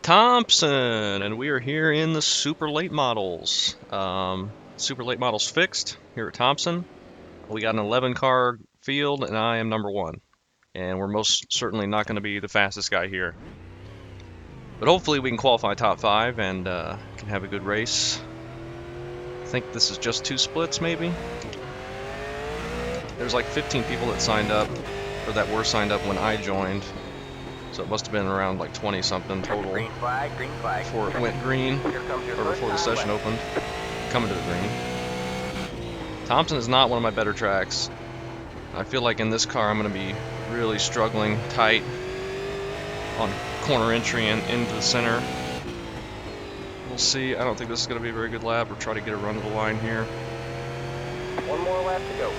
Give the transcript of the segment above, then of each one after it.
Thompson, and we are here in the super late models. Super late models fixed here at Thompson. We got an 11 car field, and I am number one. And we're most certainly not going to be the fastest guy here. But hopefully we can qualify top 5 and can have a good race. I think this is just 2 splits, maybe? There's like 15 people that signed up, or that were signed up when I joined. So it must have been around like 20 something total green flag. before it went green, or before the session opened, coming to the green. Thompson is not one of my better tracks. I feel like in this car I'm going to be really struggling tight on corner entry and into the center. We'll see. I don't think this is going to be a very good lap, or try to get a run to the line here. One more lap to go.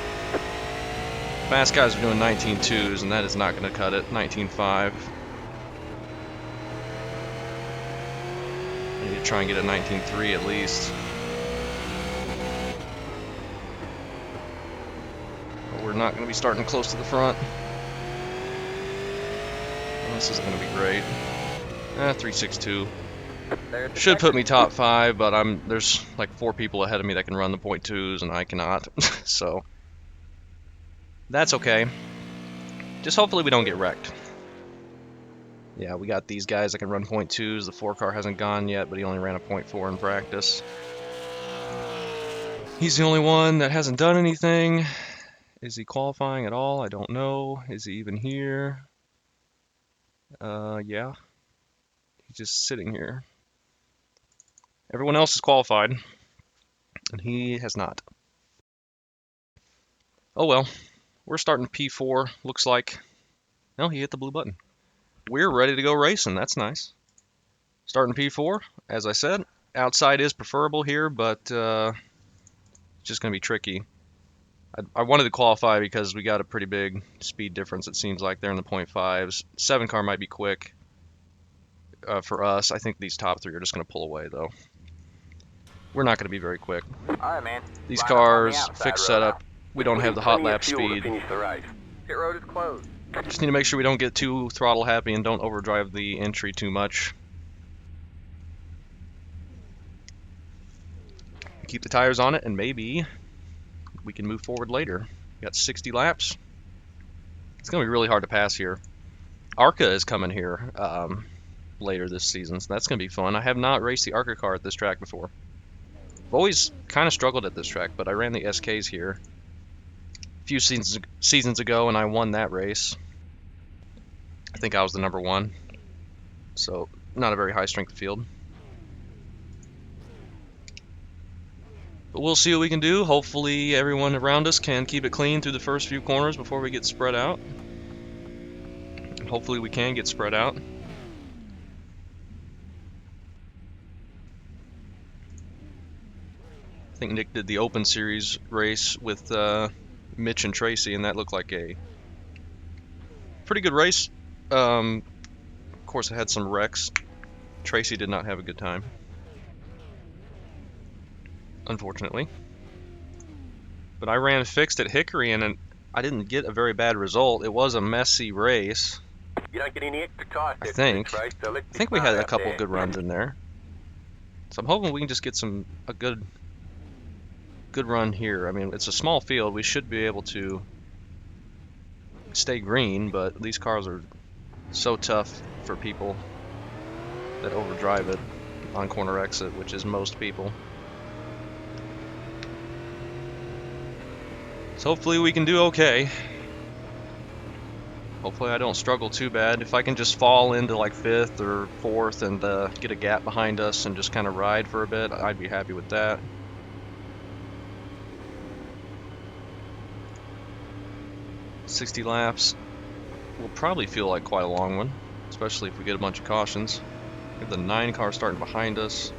Fast guys are doing 19.2s, and that is not going to cut it. 19.5. I need to try and get a 19.3 at least. But we're not going to be starting close to the front. This isn't going to be great. 3.62. Should put me top 5, but there's like 4 people ahead of me that can run the .2s, and I cannot. So that's okay. Just hopefully we don't get wrecked. Yeah, we got these guys that can run .2s. The 4 car hasn't gone yet, but he only ran a .4 in practice. He's the only one that hasn't done anything. Is he qualifying at all? I don't know. Is he even here? Yeah. He's just sitting here. Everyone else is qualified, and he has not. Oh well. We're starting P4, looks like. No, he hit the blue button. We're ready to go racing. That's nice. Starting P4, as I said. Outside is preferable here, but it's just going to be tricky. I wanted to qualify because we got a pretty big speed difference, it seems like. They're in the .5s. 7 car might be quick for us. I think these top 3 are just going to pull away, though. We're not going to be very quick. All right, man. These cars, fixed setup. We don't have the hot lap speed. Pit road is closed. Just need to make sure we don't get too throttle happy and don't overdrive the entry too much. Keep the tires on it, and maybe we can move forward later. We got 60 laps. It's going to be really hard to pass here. ARCA is coming here later this season, so that's going to be fun. I have not raced the ARCA car at this track before. I've always kind of struggled at this track, but I ran the SKs here a few seasons ago, and I won that race. I think I was the number 1, so not a very high strength field. But we'll see what we can do. Hopefully everyone around us can keep it clean through the first few corners before we get spread out. And hopefully we can get spread out. I think Nick did the Open Series race with Mitch and Tracy, and that looked like a pretty good race. Of course, it had some wrecks. Tracy did not have a good time, unfortunately. But I ran fixed at Hickory, and I didn't get a very bad result. It was a messy race. You don't get any extra cost. I think we had a couple good runs in there. So I'm hoping we can just get a good run here. I mean, it's a small field. We should be able to stay green, but these cars are so tough for people that overdrive it on corner exit, which is most people. So hopefully we can do okay. Hopefully I don't struggle too bad. If I can just fall into like 5th or 4th and get a gap behind us and just kind of ride for a bit, I'd be happy with that. $60 laps will probably feel like quite a long one, especially if we get a bunch of cautions. We have the 9 car starting behind us.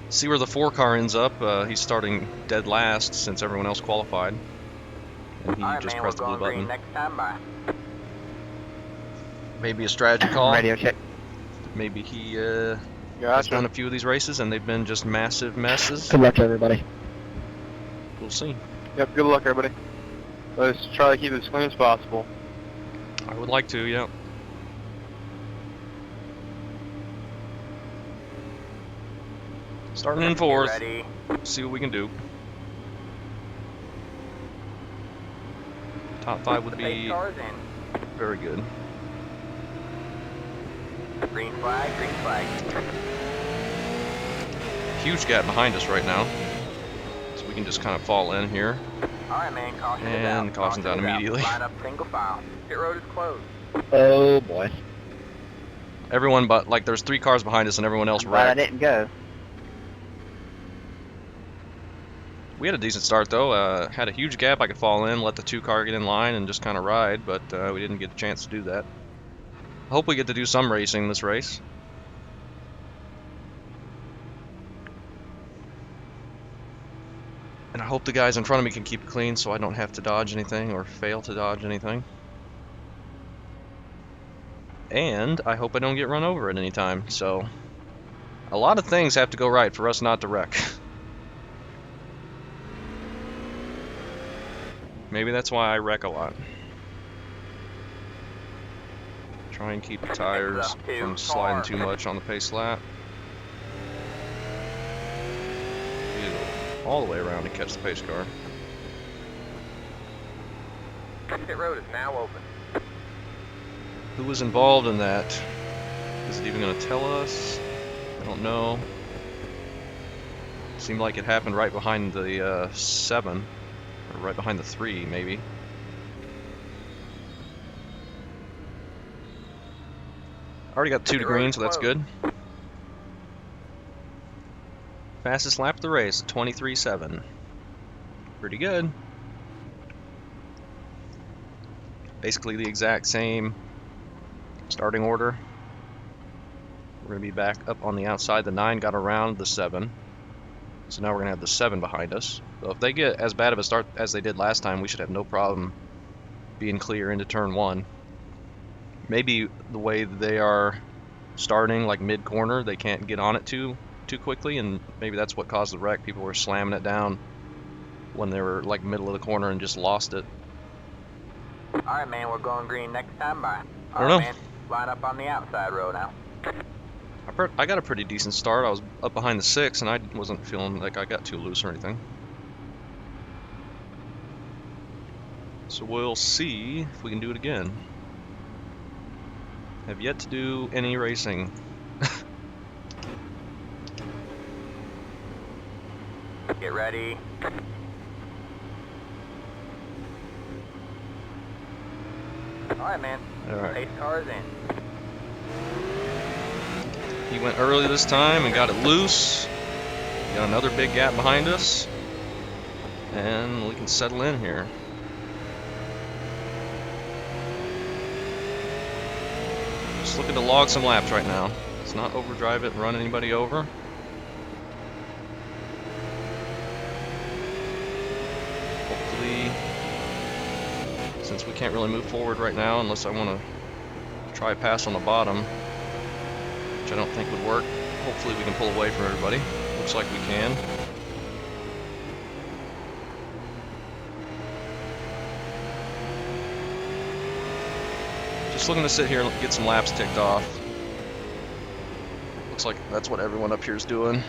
See where the 4 car ends up. He's starting dead last since everyone else qualified. And he just pressed the blue button. Maybe a strategy call. Radio check. Maybe he has done a few of these races and they've been just massive messes. Good luck, everybody. We'll see. Yep, good luck, everybody. Let's try to keep it as clean as possible. I would like to, yeah. Starting in Get fourth. ready. See what we can do. Top 5 would The pace be car's in. very good. Green flag, green flag. Huge gap behind us right now. So we can just kind of fall in here. Alright, man, caution is And out. caution's out Caution is immediately. Line up single file. Pit road is closed. Oh boy. Everyone but, like, there's 3 cars behind us and everyone else I'm glad I wrecked. didn't go. We had a decent start though. Had a huge gap I could fall in, let the 2 car get in line and just kind of ride, but we didn't get a chance to do that. I hope we get to do some racing this race. And I hope the guys in front of me can keep it clean so I don't have to dodge anything or fail to dodge anything. And I hope I don't get run over at any time. So a lot of things have to go right for us not to wreck. Maybe that's why I wreck a lot. Try and keep the tires from sliding too much on the pace lap. Go all the way around to catch the pace car. Pit road is now open. Who was involved in that? Is it even going to tell us? I don't know. Seemed like it happened right behind the 7. Or right behind the 3, maybe. Already got 2 to green, so that's good. Fastest lap of the race, 23.7. Pretty good. Basically the exact same starting order. We're going to be back up on the outside. The 9 got around the 7. So now we're going to have the 7 behind us. So if they get as bad of a start as they did last time, we should have no problem being clear into turn 1. Maybe the way they are starting, like mid-corner, they can't get on it too quickly, and maybe that's what caused the wreck. People were slamming it down when they were like middle of the corner and just lost it. Alright, man, we're going green next time by. I don't know. Man, line up on the outside row now. I got a pretty decent start. I was up behind the 6, and I wasn't feeling like I got too loose or anything. So we'll see if we can do it again. Have yet to do any racing. Get ready. Alright, man. Alright. Pace car's in. He went early this time and got it loose. Got another big gap behind us. And we can settle in here. Just looking to log some laps right now. Let's not overdrive it and run anybody over. Hopefully, since we can't really move forward right now unless I want to try a pass on the bottom, which I don't think would work. Hopefully we can pull away from everybody. Looks like we can. Just looking to sit here and get some laps ticked off. Looks like that's what everyone up here is doing.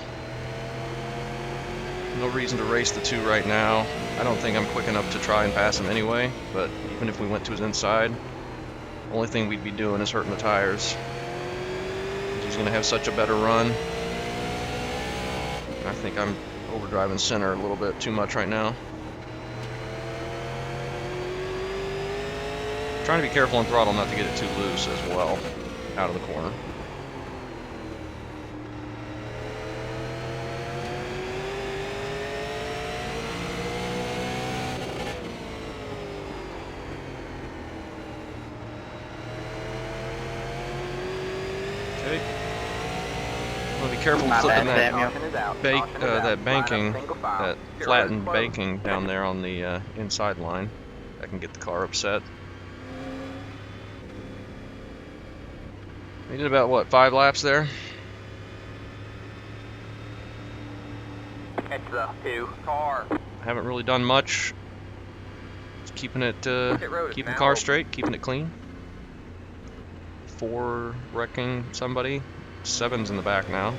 No reason to race the 2 right now. I don't think I'm quick enough to try and pass him anyway, but even if we went to his inside, the only thing we'd be doing is hurting the tires. He's going to have such a better run. I think I'm overdriving center a little bit too much right now. Trying to be careful on throttle not to get it too loose as well, out of the corner. Okay. I'm gonna be careful My flipping bad, that Caution is out. bank, Caution is out. that banking, Line up single file. that Pit road is flattened closed. banking down there on the inside line. That can get the car upset. We did about, what, 5 laps there? Catch the 2 car. Haven't really done much. Just keeping it, Pit road is keeping the now car open. straight, keeping it clean. 4 wrecking somebody. 7's in the back now.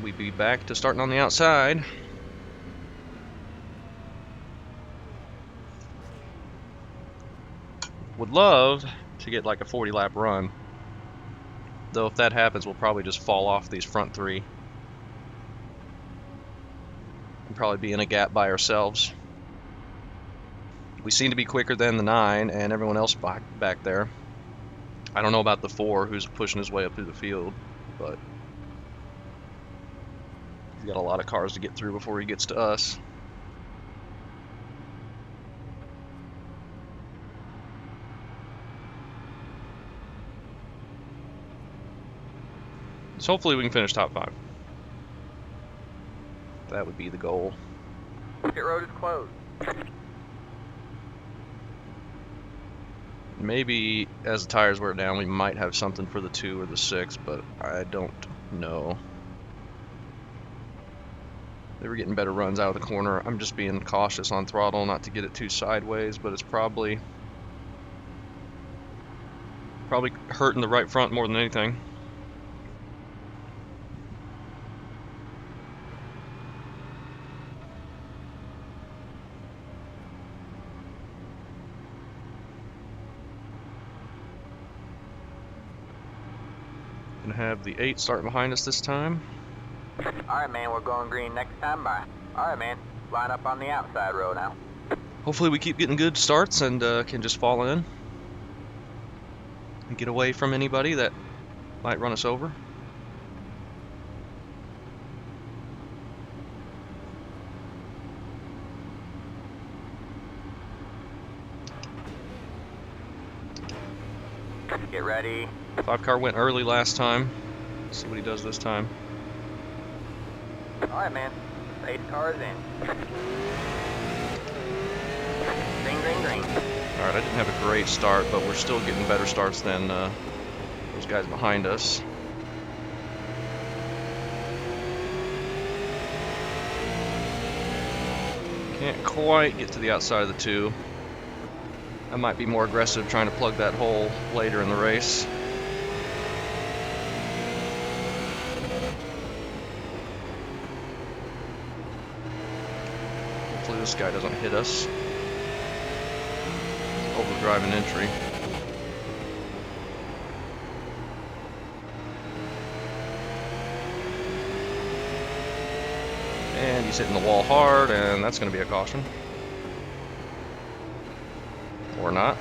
we'd be back to starting on the outside. Would love to get like a 40 lap run. Though if that happens, we'll probably just fall off these front three. And probably be in a gap by ourselves. We seem to be quicker than the 9 and everyone else back there. I don't know about the 4 who's pushing his way up through the field, but he's got a lot of cars to get through before he gets to us. So hopefully we can finish top 5. That would be the goal. Pit road is closed. Maybe as the tires wear down, we might have something for the 2 or the 6, but I don't know. They were getting better runs out of the corner. I'm just being cautious on throttle, not to get it too sideways, but it's probably hurting the right front more than anything. Gonna have the 8 starting behind us this time. Alright, man, we're going green next time. Bye. Alright, man, line up on the outside row now. Hopefully we keep getting good starts and can just fall in and get away from anybody that might run us over. Get ready. 5 car went early last time. Let's see what he does this time. Alright, man. Pace car is in. Green, green, green. Alright, I didn't have a great start, but we're still getting better starts than those guys behind us. Can't quite get to the outside of the 2. I might be more aggressive trying to plug that hole later in the race. Hopefully this guy doesn't hit us. Overdrive an entry. And he's hitting the wall hard, and that's going to be a caution. Or not.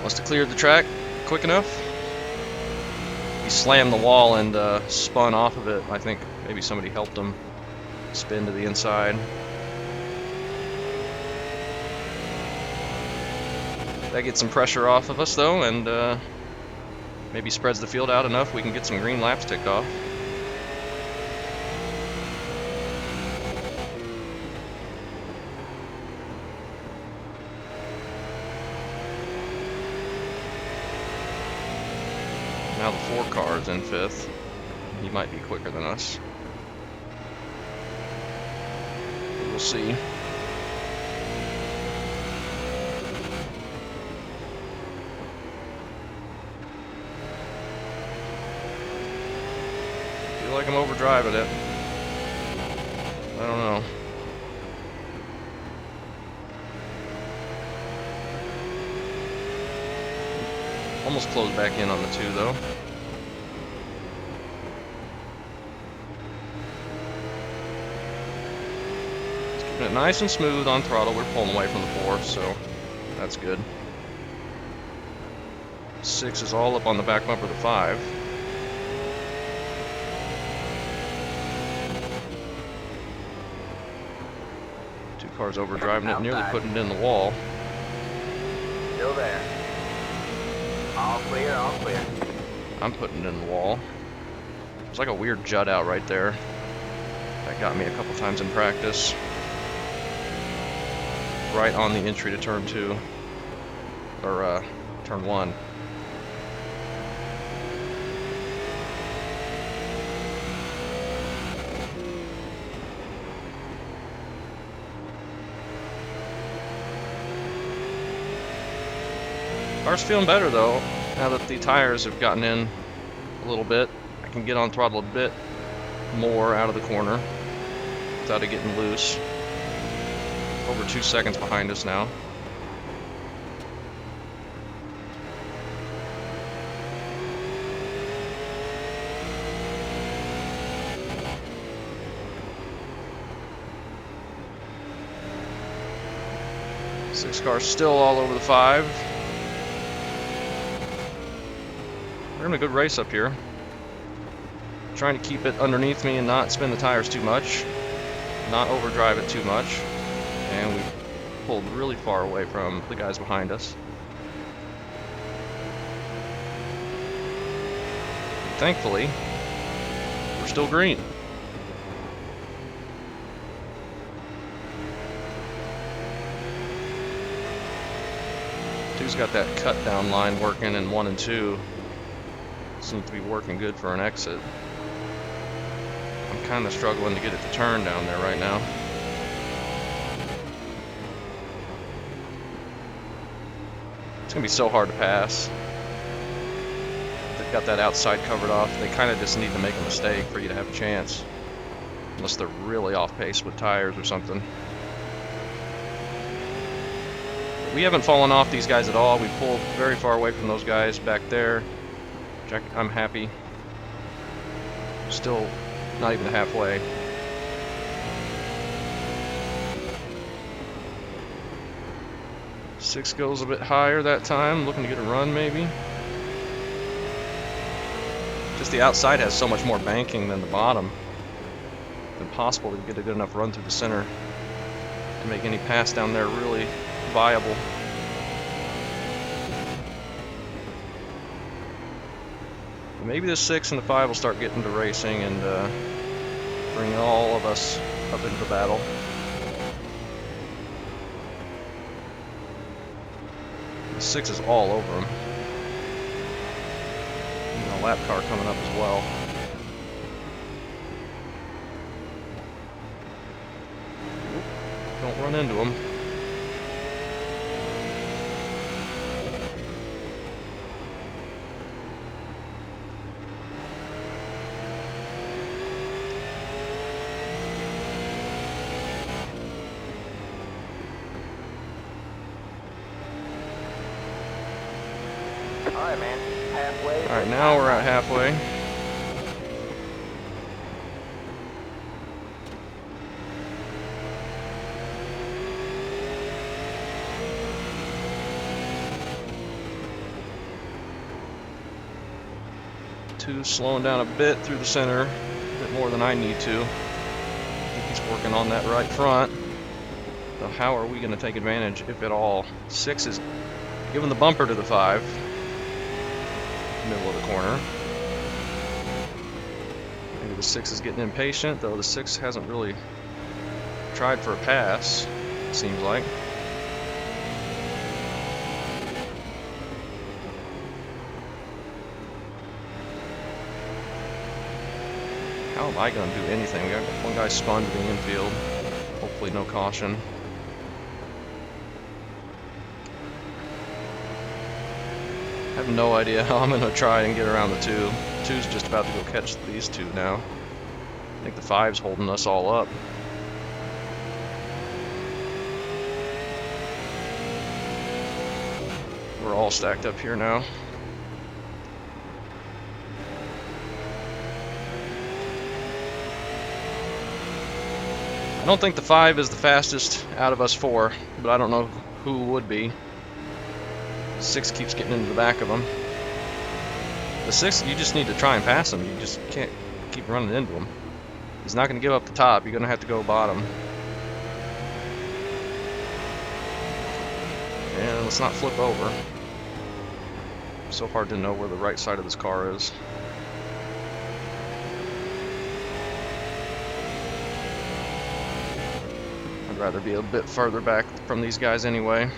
Must have cleared the track quick enough. He slammed the wall and spun off of it. I think maybe somebody helped him spin to the inside. That gets some pressure off of us though, and maybe spreads the field out enough we can get some green laps ticked off. Now the 4 car is in 5th. He might be quicker than us. We'll see. Feel like I'm overdriving it. I don't know. Almost closed back in on the 2 though. Just keeping it nice and smooth on throttle. We're pulling away from the 4, so that's good. 6 is all up on the back bumper of the 5. Two cars overdriving it, nearly putting it in the wall. Still there. All clear, all clear. I'm putting it in the wall. It's like a weird jut out right there. That got me a couple times in practice. Right on the entry to turn 2. Or turn 1. Car's feeling better though, now that the tires have gotten in a little bit. I can get on throttle a bit more out of the corner without it getting loose. Over 2 seconds behind us now. Six cars still all over the 5. We're in a good race up here. Trying to keep it underneath me and not spin the tires too much. Not overdrive it too much. And we pulled really far away from the guys behind us. Thankfully, we're still green. Two's got that cut down line working, and 1 and 2 seem to be working good for an exit. I'm kind of struggling to get it to turn down there right now. It's gonna be so hard to pass. They've got that outside covered off. They kind of just need to make a mistake for you to have a chance. Unless they're really off pace with tires or something. But we haven't fallen off these guys at all. We pulled very far away from those guys back there. I'm happy. Still not even halfway. Six goes a bit higher that time, looking to get a run maybe. Just the outside has so much more banking than the bottom. It's impossible to get a good enough run through the center to make any pass down there really viable. Maybe the 6 and the 5 will start getting to racing and bring all of us up into the battle. The 6 is all over him. And a lap car coming up as well. Don't run into him. Alright, man. Halfway. Alright, now we're at halfway. Two slowing down a bit through the center, a bit more than I need to. I think he's working on that right front. So how are we going to take advantage, if at all? 6 is giving the bumper to the 5. Middle of the corner. Maybe the 6 is getting impatient, though the 6 hasn't really tried for a pass, it seems like. How am I going to do anything? We got one guy spun to the infield. Hopefully no caution. I have no idea how I'm going to try and get around the 2. 2's just about to go catch these 2 now. I think the 5's holding us all up. We're all stacked up here now. I don't think the 5 is the fastest out of us 4, but I don't know who would be. 6 keeps getting into the back of him. The 6, you just need to try and pass him. You just can't keep running into him. He's not going to give up the top. You're going to have to go bottom. And let's not flip over. It's so hard to know where the right side of this car is. I'd rather be a bit further back from these guys anyway.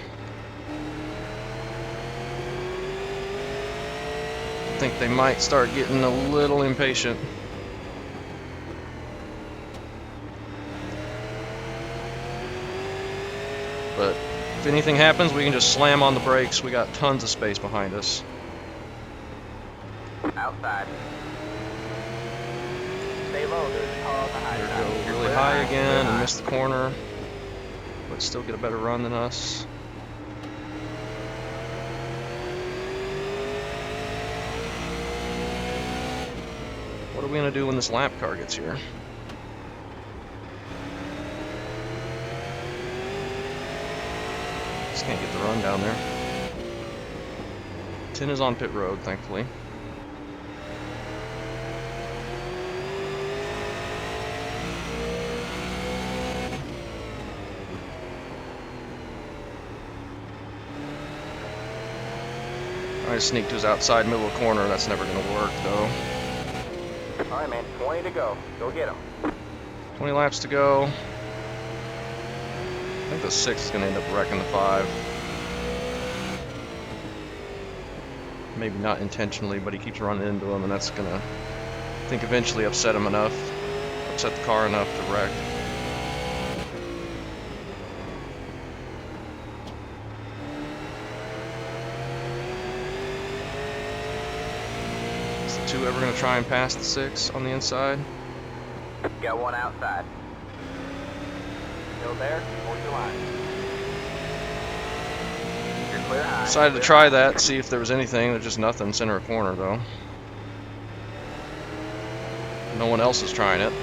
I think they might start getting a little impatient. But if anything happens, we can just slam on the brakes. We got tons of space behind us. Outside. Stay low. There's a car on the high There side. go You're really clear high high, again clear and high. miss the corner, but still get a better run than us. What are we gonna do when this lap car gets here? Just can't get the run down there. 10 is on pit road, thankfully. I sneaked to his outside middle of the corner. That's never gonna work though. All right, man. 20 to go. Go get him. 20 laps to go. I think the 6 is gonna end up wrecking the 5. Maybe not intentionally, but he keeps running into him, and that's gonna, I think, eventually upset him enough, upset the car enough to wreck. Is the 2 ever gonna try and pass the 6 on the inside? Got one outside. Still there? Hold your line. You're clear high. Decided to clear try high. that, see if there was anything. There's just nothing. Center of corner though. No one else is trying it.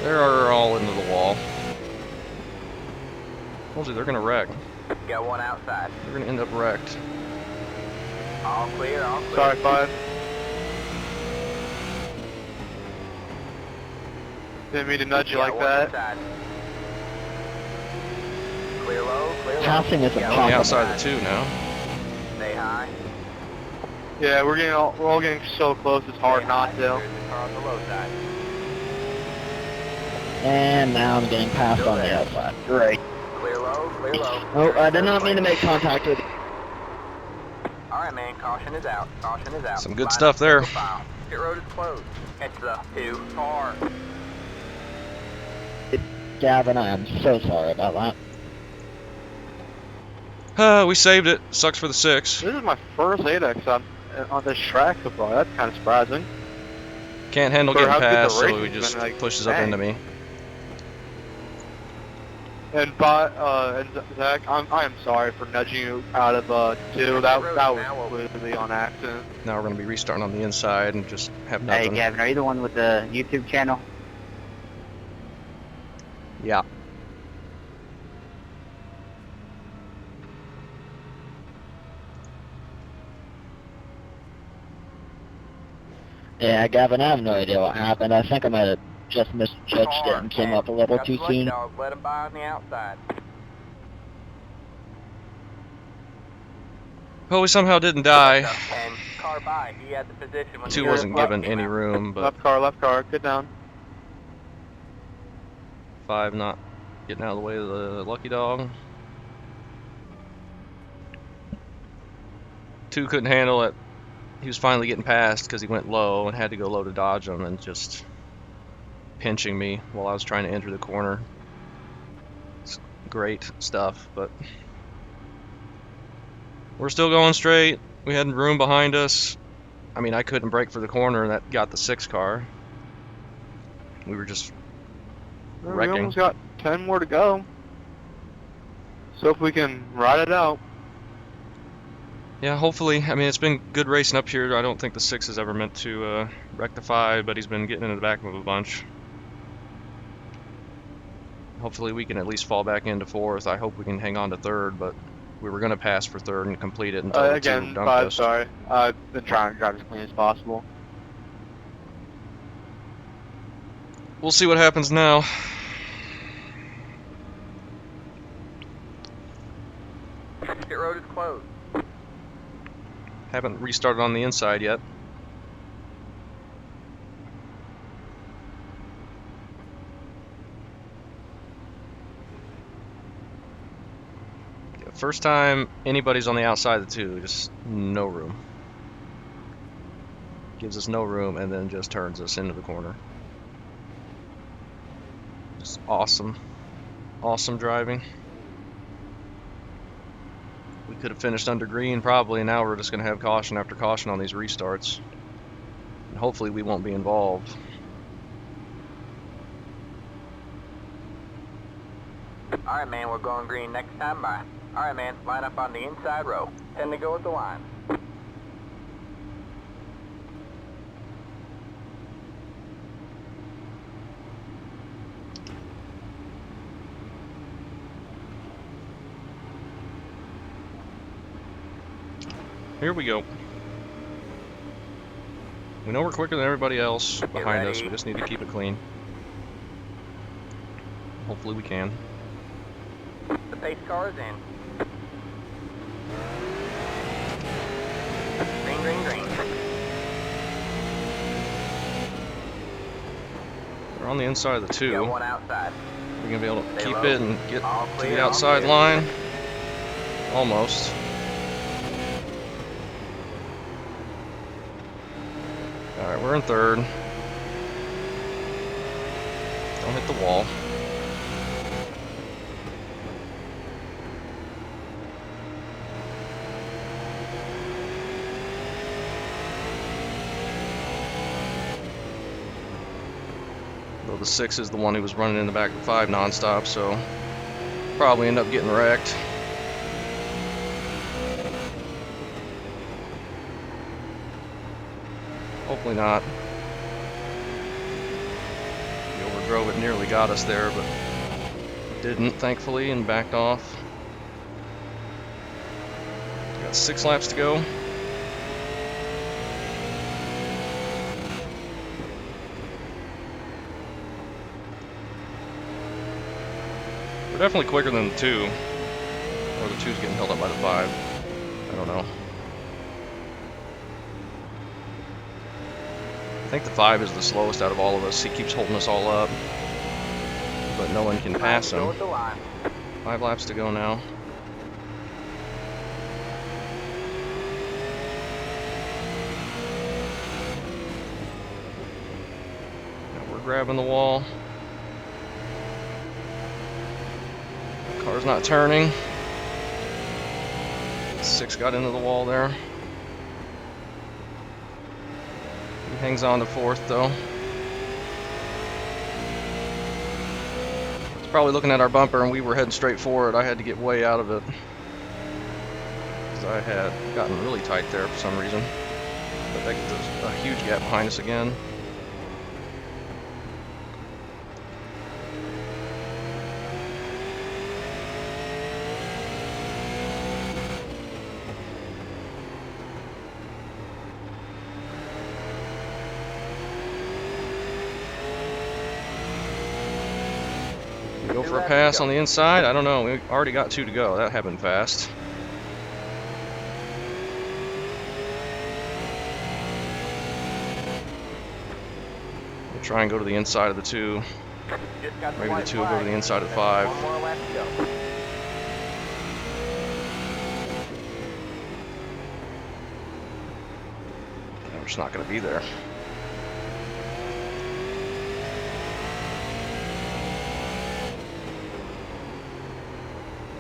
They're all into the wall. Told you they're gonna wreck. Got one outside. They're gonna end up wrecked. All clear, all clear. Sorry, bud. Didn't mean to nudge you Got like one that. inside. Clear low, clear low. Passing is Got On one the impossible. outside of the 2 now. Stay high. Yeah, we're all getting so close. It's hard Stay not high. to. There's a car on the low side. And now I'm getting passed on the outside. Great. Clear low, clear low. Oh, I did not mean to make contact with you. All right, man. Caution is out. Caution is out. Some good Line stuff up there. single file. Pit road is closed. Catch the 2 car. Gavin, I am so sorry about that. We saved it. Sucks for the 6. This is my first 8X on this track so far. That's kind of surprising. Can't handle For getting how good the past, so he racing's just been, like, pushes up dang. into me. And Zach, I am sorry for nudging you out of 2. That was completely on accident. Now we're gonna be restarting on the inside and just have Hey, nothing. Gavin, are you the one with the YouTube channel? Yeah. Yeah, Gavin, I have no idea what happened. I think I might have just misjudged it and came up a little Got too the lucky soon. dog. Let him by on the outside. Well, we somehow didn't die. And car by. He had the position when 2 the wasn't car given came any out. room, but Left car, get down. 5 not getting out of the way of the lucky dog. 2 couldn't handle it. He was finally getting past because he went low and had to go low to dodge him and just pinching me while I was trying to enter the corner. It's great stuff, but we're still going straight. We had room behind us. I mean, I couldn't brake for the corner, and that got the 6 car. We were just We wrecking. almost got 10 more to go. So if we can ride it out. Yeah, hopefully. I mean, it's been good racing up here. I don't think the 6 is ever meant to rectify, but he's been getting into the back of a bunch. Hopefully we can at least fall back into 4th. I hope we can hang on to 3rd, but we were going to pass for 3rd and complete it until the 2 Again, dumped us. sorry. I've been trying to drive as clean as possible. We'll see what happens now. Pit road is closed. Haven't restarted on the inside yet. First time anybody's on the outside of the 2, just no room. Gives us no room and then just turns us into the corner. Just awesome. Awesome driving. We could have finished under green probably, and now we're just going to have caution after caution on these restarts. And hopefully we won't be involved. Alright, man, we're going green next time by. Alright, man, line up on the inside row. 10 to go with the line. Here we go. We know we're quicker than everybody else behind us. We just need to keep it clean. Hopefully we can. The pace car is in. Green, green, green. We're on the inside of the 2. Got one outside. We're going to be able to Stay keep low. it and get All to clear, the all outside clear. line. Almost. Alright, we're in 3rd. Don't hit the wall. Though the 6 is the one who was running in the back of the 5 nonstop, so probably end up getting wrecked. Hopefully not. We overdrove it, nearly got us there, but didn't, thankfully, and backed off. Got 6 laps to go. We're definitely quicker than the 2. Or the 2's getting held up by the 5. I don't know. I think the 5 is the slowest out of all of us. He keeps holding us all up. But no one can pass Go him. with the line. 5 laps to go now. Now we're grabbing the wall. Car's not turning. 6 got into the wall there. He hangs on to 4th though. It's probably looking at our bumper and we were heading straight for it. I had to get way out of it because I had gotten really tight there for some reason. But that gives us a huge gap behind us again. Go for a pass on the inside? I don't know. We already got 2 to go. That happened fast. We'll try and go to the inside of the 2. Just got the Maybe the white 2 will go to flag. the inside of the 5. One more lap to go. We're just not going to be there.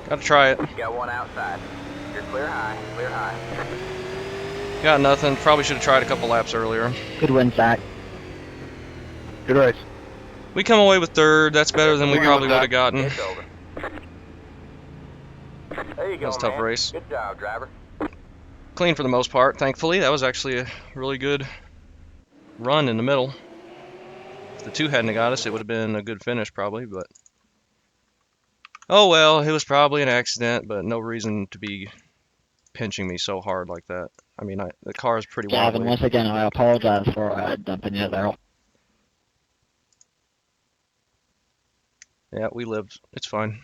Gotta try it. Got one outside. You're clear high, clear high. Got nothing. Probably should have tried a couple laps earlier. Good win, Zach. Good race. We come away with 3rd. That's better than we Good probably one, would have gotten. It's over. There you go, That was a tough man. race. Good job, driver. Clean for the most part, thankfully. That was actually a really good run in the middle. If the 2 hadn't got us, it would have been a good finish probably, but oh well, it was probably an accident, but no reason to be pinching me so hard like that. I mean, the car is pretty Gavin, wobbly. once again, I apologize for dumping you there. Yeah, we lived. It's fine.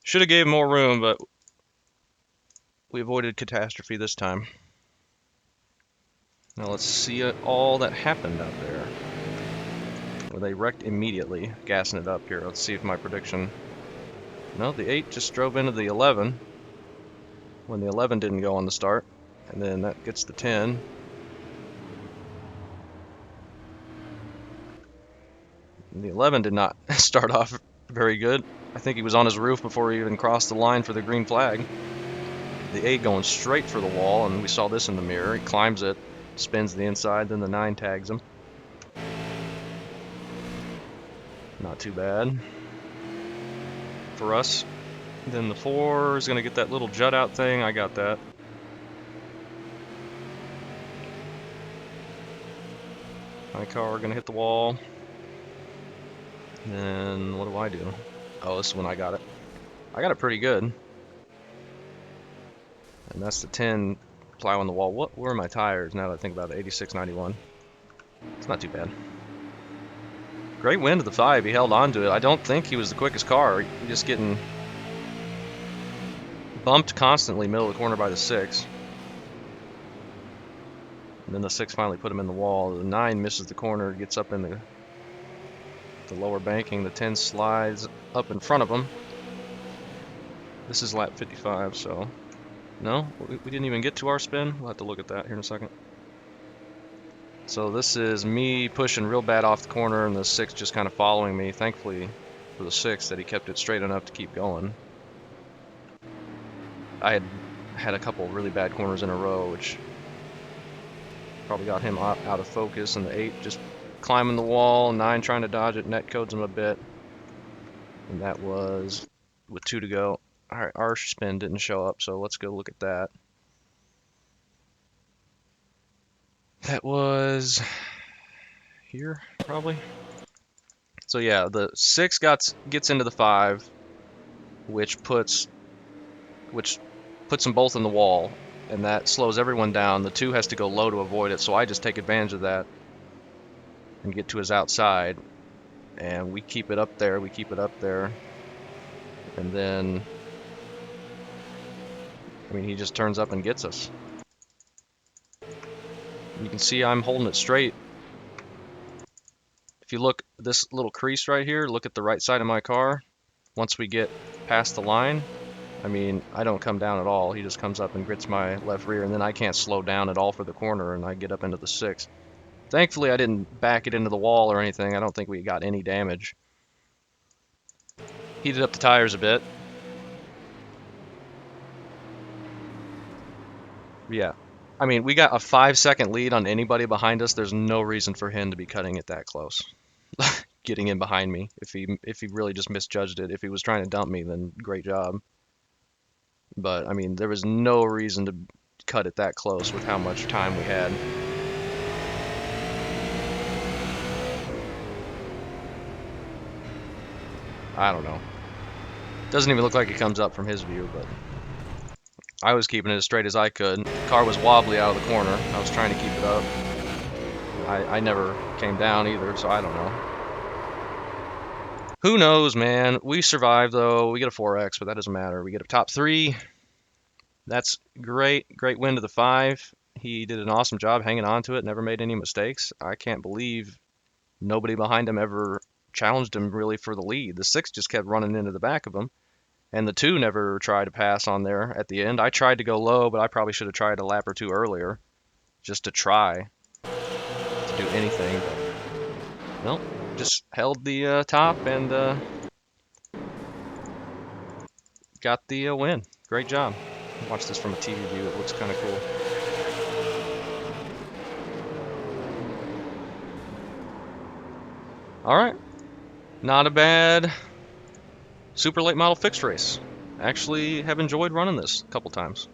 Should have gave more room, but we avoided catastrophe this time. Now let's see all that happened out there. where they wrecked immediately, gassing it up here. Let's see if my prediction... No, the 8 just drove into the 11 when the 11 didn't go on the start, and then that gets the 10. And the 11 did not start off very good. I think he was on his roof before he even crossed the line for the green flag. The 8 going straight for the wall, and we saw this in the mirror. He climbs it, spins the inside, then the 9 tags him. Not too bad for us. Then the 4 is going to get that little jut out thing. I got that. My car going to hit the wall. And then what do I do? Oh, this is when I got it. I got it pretty good. And that's the 10 plowing the wall. What were my tires now that I think about it? 86.91. It's not too bad. Great win to the 5. He held on to it. I don't think he was the quickest car. He just getting bumped constantly middle of the corner by the 6. And then the 6 finally put him in the wall. The 9 misses the corner, gets up in the lower banking. The 10 slides up in front of him. This is lap 55, so... No, we didn't even get to our spin. We'll have to look at that here in a second. So this is me pushing real bad off the corner and the 6 just kind of following me. Thankfully for the 6 that he kept it straight enough to keep going. I had a couple really bad corners in a row, which probably got him out of focus, and the 8 just climbing the wall, 9 trying to dodge it, net codes him a bit. And that was with 2 to go. Alright, our spin didn't show up, so let's go look at that. That was here, probably. So yeah, the 6 gets into the 5, which puts them both in the wall, and that slows everyone down. The 2 has to go low to avoid it, so I just take advantage of that and get to his outside, and we keep it up there, and then, I mean, he just turns up and gets us. You can see I'm holding it straight. If you look at this little crease right here, look at the right side of my car. Once we get past the line, I mean, I don't come down at all. He just comes up and grits my left rear, and then I can't slow down at all for the corner, and I get up into the 6. Thankfully, I didn't back it into the wall or anything. I don't think we got any damage. Heated up the tires a bit. Yeah. I mean, we got a 5-second lead on anybody behind us. There's no reason for him to be cutting it that close. Getting in behind me. If he really just misjudged it. If he was trying to dump me, then great job. But, I mean, there was no reason to cut it that close with how much time we had. I don't know. Doesn't even look like it comes up from his view, but I was keeping it as straight as I could. The car was wobbly out of the corner. I was trying to keep it up. I never came down either, so I don't know. Who knows, man? We survived, though. We get a 4X, but that doesn't matter. We get a top 3. That's great. Great win to the 5. He did an awesome job hanging on to it. Never made any mistakes. I can't believe nobody behind him ever challenged him really for the lead. The 6 just kept running into the back of him. And the 2 never tried to pass on there at the end. I tried to go low, but I probably should have tried a lap or 2 earlier. Just to try to do anything. But nope. Just held the top and got the win. Great job. Watch this from a TV view. It looks kind of cool. Alright. Not a bad super late model fixed race. Actually have enjoyed running this a couple times.